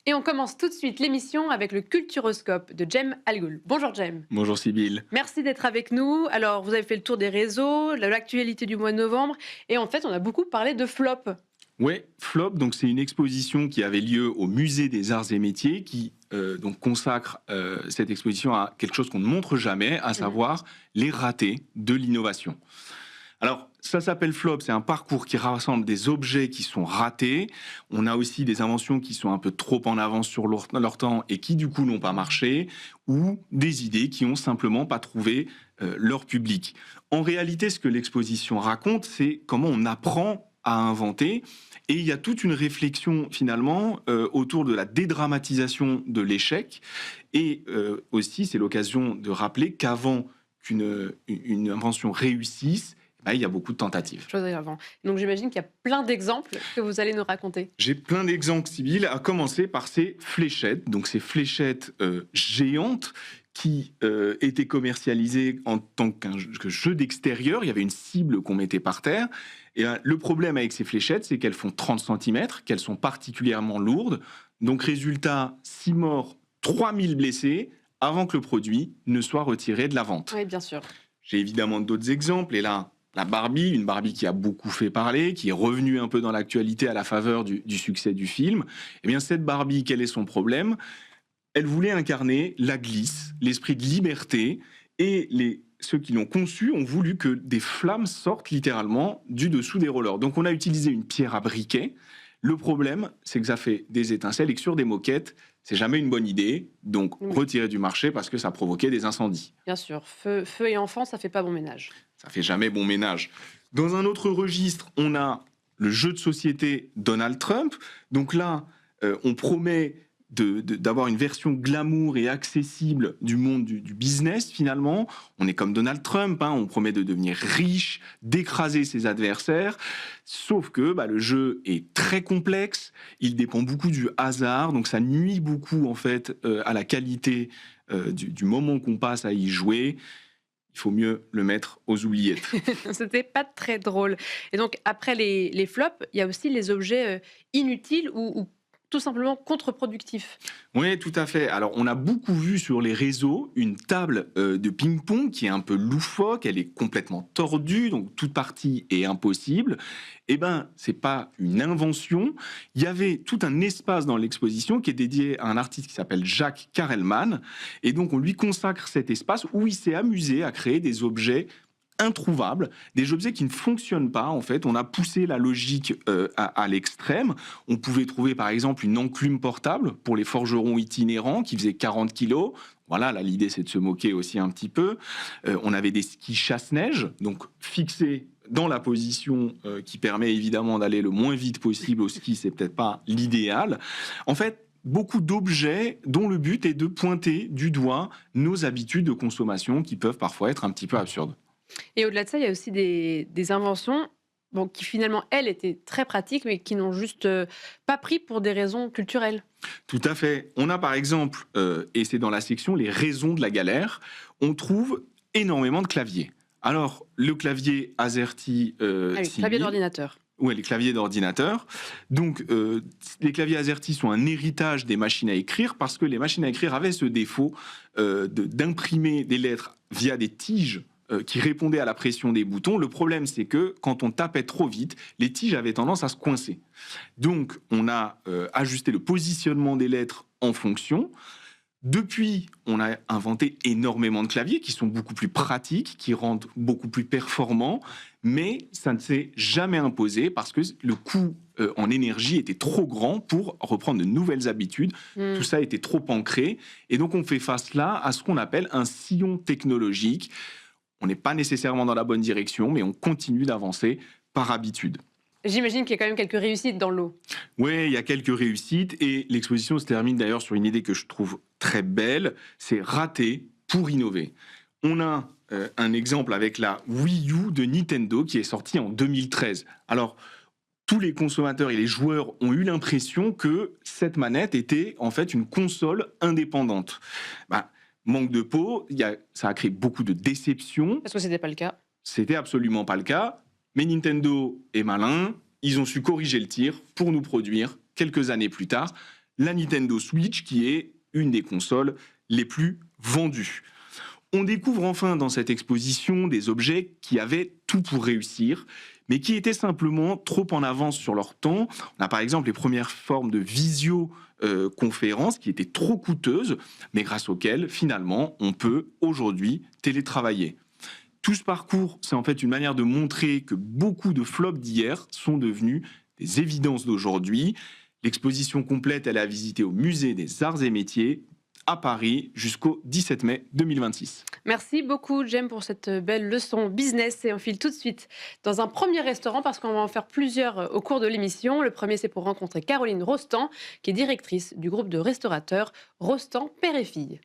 Et on commence tout de suite l'émission avec le Culturoscope de Jem Algoul. Bonjour Jem. Bonjour Sybille. Merci d'être avec nous. Alors, vous avez fait le tour des réseaux, de l'actualité du mois de novembre, et en fait, on a beaucoup parlé de flop. Ouais, Flop, donc c'est une exposition qui avait lieu au Musée des Arts et Métiers, qui donc consacre cette exposition à quelque chose qu'on ne montre jamais, à savoir les ratés de l'innovation. Alors, ça s'appelle Flop, c'est un parcours qui rassemble des objets qui sont ratés. On a aussi des inventions qui sont un peu trop en avance sur leur temps et qui, du coup, n'ont pas marché, ou des idées qui ont simplement pas trouvé leur public. En réalité, ce que l'exposition raconte, c'est comment on apprend à inventer. Et il y a toute une réflexion, finalement, autour de la dédramatisation de l'échec. Et aussi, c'est l'occasion de rappeler qu'avant qu'une invention réussisse, il y a beaucoup de tentatives. Chose avant. Donc, j'imagine qu'il y a plein d'exemples que vous allez nous raconter. J'ai plein d'exemples, Sybille, à commencer par ces fléchettes. Donc, ces fléchettes géantes qui étaient commercialisées en tant que jeu d'extérieur. Il y avait une cible qu'on mettait par terre. Et le problème avec ces fléchettes, c'est qu'elles font 30 cm, qu'elles sont particulièrement lourdes. Donc, résultat, 6 morts, 3000 blessés, avant que le produit ne soit retiré de la vente. Oui, bien sûr. J'ai évidemment d'autres exemples. Et là, la Barbie, une Barbie qui a beaucoup fait parler, qui est revenue un peu dans l'actualité à la faveur du succès du film. Eh bien, cette Barbie, quel est son problème ? Elle voulait incarner la glisse, l'esprit de liberté, et ceux qui l'ont conçu ont voulu que des flammes sortent littéralement du dessous des rollers. Donc on a utilisé une pierre à briquet. Le problème, c'est que ça fait des étincelles et que sur des moquettes, c'est jamais une bonne idée. Donc retirer du marché parce que ça provoquait des incendies. Bien sûr, feu et enfant, ça fait pas bon ménage. Ça fait jamais bon ménage. Dans un autre registre, on a le jeu de société Donald Trump. Donc là, on promet d'avoir une version glamour et accessible du monde du business, finalement. On est comme Donald Trump, on promet de devenir riche, d'écraser ses adversaires, sauf que le jeu est très complexe, il dépend beaucoup du hasard, donc ça nuit beaucoup en fait à la qualité du moment qu'on passe à y jouer. Il faut mieux le mettre aux oubliettes. C'était pas très drôle. Et donc, après les flops, il y a aussi les objets inutiles ou tout simplement contre-productifs. Oui, tout à fait. Alors, on a beaucoup vu sur les réseaux une table de ping-pong qui est un peu loufoque, elle est complètement tordue, donc toute partie est impossible. Eh bien, c'est pas une invention. Il y avait tout un espace dans l'exposition qui est dédié à un artiste qui s'appelle Jacques Carelman. Et donc, on lui consacre cet espace où il s'est amusé à créer des objets introuvables, des objets qui ne fonctionnent pas en fait. On a poussé la logique à l'extrême. On pouvait trouver par exemple une enclume portable pour les forgerons itinérants qui faisait 40 kilos. Voilà, là l'idée c'est de se moquer aussi un petit peu. On avait des skis chasse-neige, donc fixés dans la position qui permet évidemment d'aller le moins vite possible au ski, c'est peut-être pas l'idéal. En fait, beaucoup d'objets dont le but est de pointer du doigt nos habitudes de consommation qui peuvent parfois être un petit peu absurdes. Et au-delà de ça, il y a aussi des inventions qui finalement, elles, étaient très pratiques, mais qui n'ont juste pas pris pour des raisons culturelles. Tout à fait. On a par exemple, et c'est dans la section les raisons de la galère, on trouve énormément de claviers. Alors, le clavier AZERTY Ah oui, clavier d'ordinateur. ouais, les claviers d'ordinateur. Donc, les claviers AZERTY sont un héritage des machines à écrire parce que les machines à écrire avaient ce défaut d'imprimer des lettres via des tiges qui répondaient à la pression des boutons. Le problème, c'est que quand on tapait trop vite, les tiges avaient tendance à se coincer. Donc, on a ajusté le positionnement des lettres en fonction. Depuis, on a inventé énormément de claviers qui sont beaucoup plus pratiques, qui rendent beaucoup plus performants, mais ça ne s'est jamais imposé parce que le coût en énergie était trop grand pour reprendre de nouvelles habitudes. Tout ça était trop ancré. Et donc, on fait face là à ce qu'on appelle un sillon technologique. On n'est pas nécessairement dans la bonne direction, mais on continue d'avancer par habitude. J'imagine qu'il y a quand même quelques réussites dans l'eau. Oui, il y a quelques réussites et l'exposition se termine d'ailleurs sur une idée que je trouve très belle, c'est rater pour innover. On a un exemple avec la Wii U de Nintendo qui est sortie en 2013. Alors, tous les consommateurs et les joueurs ont eu l'impression que cette manette était en fait une console indépendante. Manque de peau, ça a créé beaucoup de déceptions. Parce que c'était pas le cas. C'était absolument pas le cas. Mais Nintendo est malin, ils ont su corriger le tir pour nous produire, quelques années plus tard, la Nintendo Switch, qui est une des consoles les plus vendues. On découvre enfin dans cette exposition des objets qui avaient tout pour réussir, mais qui étaient simplement trop en avance sur leur temps. On a par exemple les premières formes de visioconférence qui étaient trop coûteuses, mais grâce auxquelles, finalement, on peut aujourd'hui télétravailler. Tout ce parcours, c'est en fait une manière de montrer que beaucoup de flops d'hier sont devenus des évidences d'aujourd'hui. L'exposition complète, elle est à visiter au Musée des Arts et Métiers à Paris jusqu'au 17 mai 2026. Merci beaucoup, Jem, pour cette belle leçon business. Et on file tout de suite dans un premier restaurant parce qu'on va en faire plusieurs au cours de l'émission. Le premier, c'est pour rencontrer Caroline Rostand, qui est directrice du groupe de restaurateurs Rostand Père et Fille.